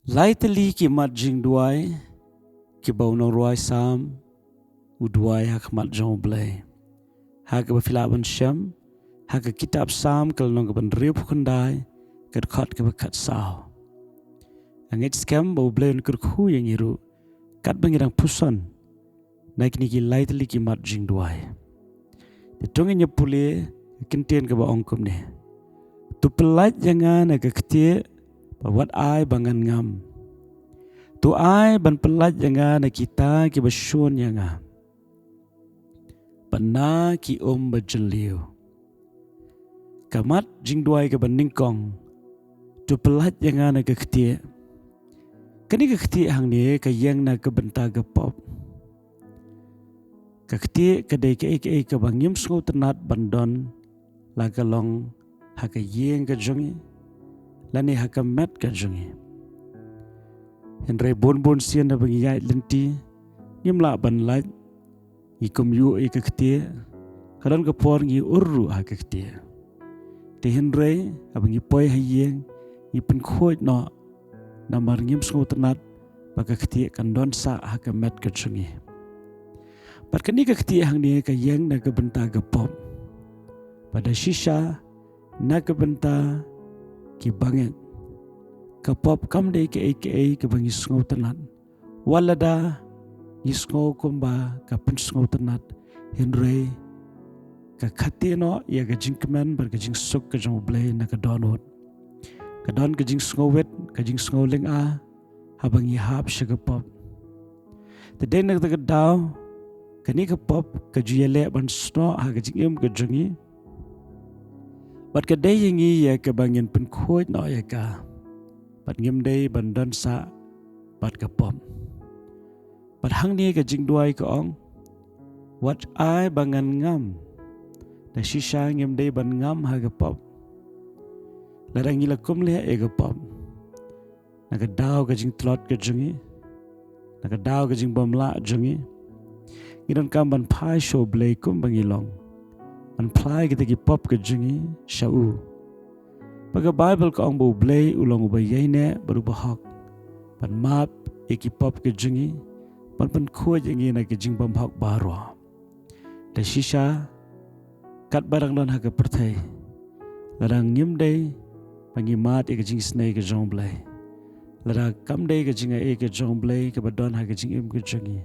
Lightly ki mat jingduwai ki bau nong ruai sam udwai hak mat jong blai. Hak ba filaban syam hak kitab sam kal nong ban riup kundai kat khat ke kat sao. Angit skam bau blai kur khu yang iru kat bangirang puson naik niki lightly ki mat jingduwai. Ditungin nya pule kintien ke ba ongkum ne. Tu pelat jangan agak ketie wat ai bangan ngam. Tu ai ban pelat jangan kita ki basyun yang ngam. Pena ki bajeliu. Kamat jingduai ke baningkong. Tu pelat jangan agak ketie. Kani ke ketie hang ni ke yang na ke benta ke pop. Ke ketie ke dei ke bangim sngau tenat bandon la ke long ha ke yeng ke jongi. Lani hakamat ka jungi. Henry bon sian na bangi yai lenti ngimla ban laj ikum yu ke ketie kadon ke por ngi urru ha ke ketie. Te Henry abangi poi hayeng i pen khoi no namar ngim sngau tenat baka ketie kan don sa hakamat ka jungi. Pat kani ke ketie hang ni ka yeng na ke benta ke pop. Pada shisha na ke benta ki banget kapop kam de ke bangi sngau tenat walada ngisngau kumba ka pen sngau tenat Henry ka khatino ya ga jingkman bar ga jing suk ka jong blai na ka donot ka don ka jing sngau wet ka jing sngau ling a habangi hap shaga pop the day na ka daw kani ka pop ka juyele ban sno ha ga jing em ka jongi. Bat ka day yengi ya ke bangin pen khoi no ya ka. Bat ngim day bandan sa bat ka pom. Bat hang ni ka jingduai ka ong. Wat ai bangan ngam. Da shisha ngim day ban ngam ha ka pom. Larang ila kum le e ka pom. Na ka daw ka jing tlot ka jungi. Na ka daw ka jing bamla jungi. Ngidon kam ban pai show blay kum bangilong. An plai kita ki pop ke jungi syau. Paga Bible ka ang blay ulang ubayay ne baru bahak. Pan map ki pop ke jungi. Pan kuat yang na ke jing bamhak baru. Da shisha kat barang don hak pertai. Larang ngim day pangimat ke jing snai ke jong blay. Larang kam day ke jing ke jong blay ke badon hak jing im ke jungi.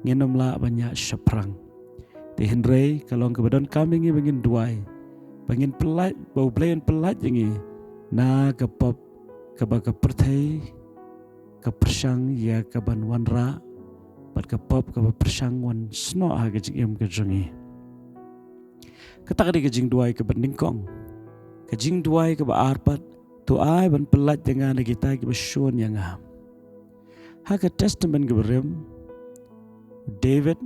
Ngenom la banyak syaprang. Di Henry kalau kebetulan kami ingin bangin duai, bangin pelat, bau belayan pelat jengi, na kepop kebaka pertai, kepersang ya keban wanra, bat kepop kepersang wan sno ha kejing em kejengi. Ketak di kejing duai keban ningkong, kejing duai keba arpat, tu ai ban pelat jangan kita kebesyun yang ngam. Ha ke testament keberem, David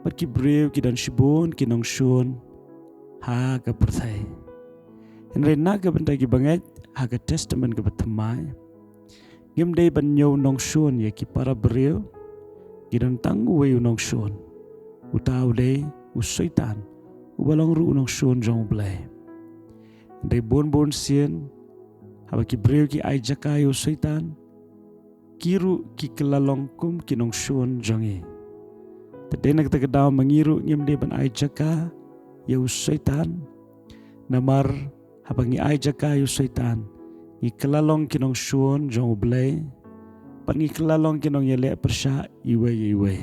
Pat ki brew ki dan shibun ki nong shun ha ka perthai. Henry na ka bentai ki banget ha ka testament ka batamai. Ngim day ban nyaw nong shun ya ki para brew ki dan tangu we nong shun. Utaw day usaitan ubalong ru nong shun jong blay. Henry bon sien ha ki brew ki ai jakai usaitan kiru ki kelalong kum ki nong shun jongi. Tadi nak kita kedaw mengiru ngim de ban ai jaka ya usaitan namar habangi ai jaka ya usaitan ni kelalong kinong syun jong blay pan ni kelalong kinong yele persya iwe.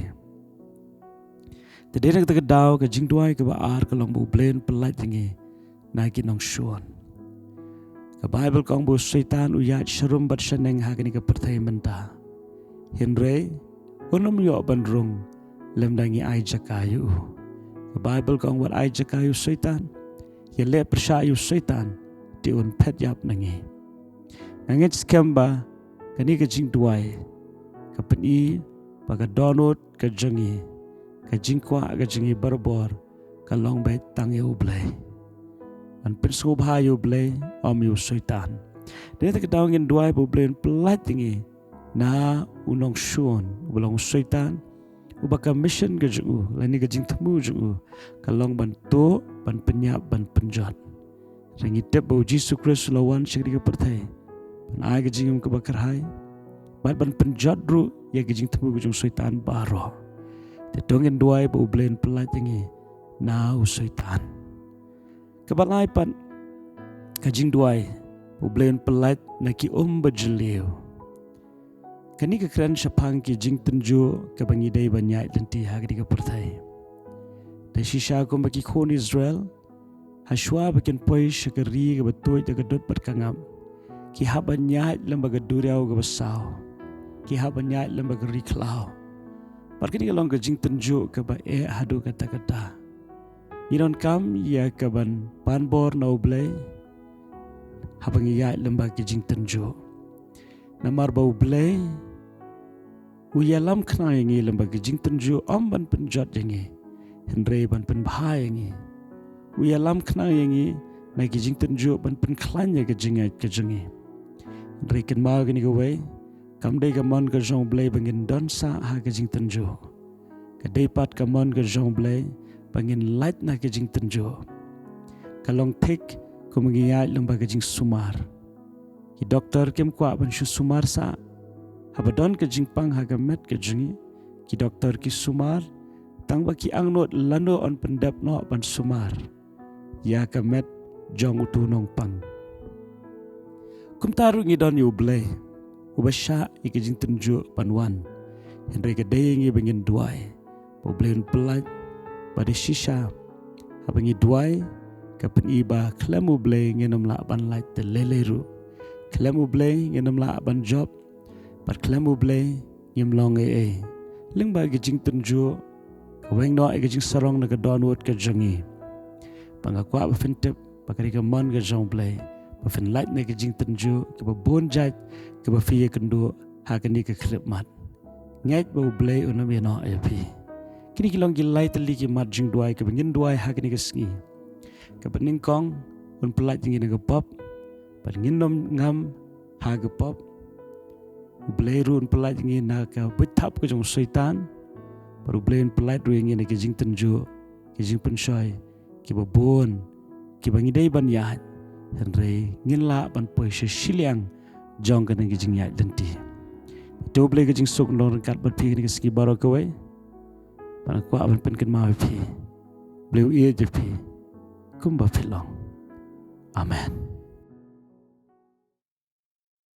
Tadi nak kita kedaw ke jingduai ke baar kalong bu blain pelat jengi na kinong syun. Ke Bible kong bu usaitan uyat syarum bat syaneng hakini ke pertai menta. Henry unum yo bandrung lem dangi ai jakayu. The Bible kong wat ai jakayu syaitan. Ya le persyayu syaitan di un pet yap nangi. Ngangit skamba kani ke jing duai. Ka peni baga donut ke jengi. Ka jingkwa ke jengi berbor ka long bet tang yu blay. An pensu bhayu blay om yu syaitan. Dia tak dawangin duai bu blay pelat jengi na unong syun belong syaitan. Ubaka mission ke juu, lani ke jing temu juu, kalong bantu, ban penyap, ban penjat. Ringi tep bau Yesus Kristus lawan syekri ke pertai. ban ai ke jingum ke bakar hai bat ban penjat ru ya ke jing temu ke jung syaitan baro te dongen duai bu blen pelat yangi nau syaitan kebangai pan ke jing duai bu blen pelat na ki bajleu kani ke kran syapang ki jing tenju ke bangi dai banyak lenti ha ke pertai te shisha ko baki khon Israel Hashwa bakin poi syakari ke betul ke gedut berkangam ki habanya lembaga duriau ke besau ki habanya lembaga riklau parkini ke long ke jing tenju ke ba hadu kata-kata iron kam ya ke ban panbor no blay habangi ya lembaga jing tenju namar bau blay uyalam kena yangi lembaga jing tenju ban penjat yangi henre ban penbahai yangi uyalam kena yangi na ki jing tenju ban penklanya ke jingai ke jingi rekin ma gani go way kam dei ka mon ka jong blay bangin don sa ha ke jing tenju ka dei pat ka mon ka jong blay bangin light na ke jing tenju ka long tek ko mangiya lamba ke jing sumar ki doktor kem kwa ban shu sumar sa habadon ke jing pang ha ka met ke jingi ki doktor ki sumar tang ba ki angnot lando on pendap no ban sumar ya ka met jong utu nong pang kum taru ngi don yu blay ubasha iki jing tenju panwan henry ka dayengi bengin duai bo blayn pelat pada shisha habangi duai ka pen iba klemu blay ngenom la ban light te leleru klemu blay ngenom la ban job par klemu blay ngem long ling ba ki jing tenju weng no iki jing sarong na ka don wot ka jangi pangakwa ba fintep pakari ka mon ka jong blay ba fin light na ka jing tenju ka ba bon jaj ka ba fiye kendo ha ka ni ka krip mat ngait ba blay unam ya no api kini kilong ki light li ki mat jing duai ka bangin duai ha ka ni ka sngi ka ba ning kong un pelat jing ni ka pop ba ngin nom ngam ha ka pop blay ru un pelat jing na ka bitap ka jong syaitan baru blay un pelat ru jing ni ka jing tenju ki jing pensoi ki ba bon ki bangi dai ban ya henry ngin la ban poi shiliang jong ka ngi jing ya denti to blay ka jing sok nor kat bat pi ni ka ski baro ka wai ban kwa ban pen kan ma pi blay ye je pi kum ba filong amen.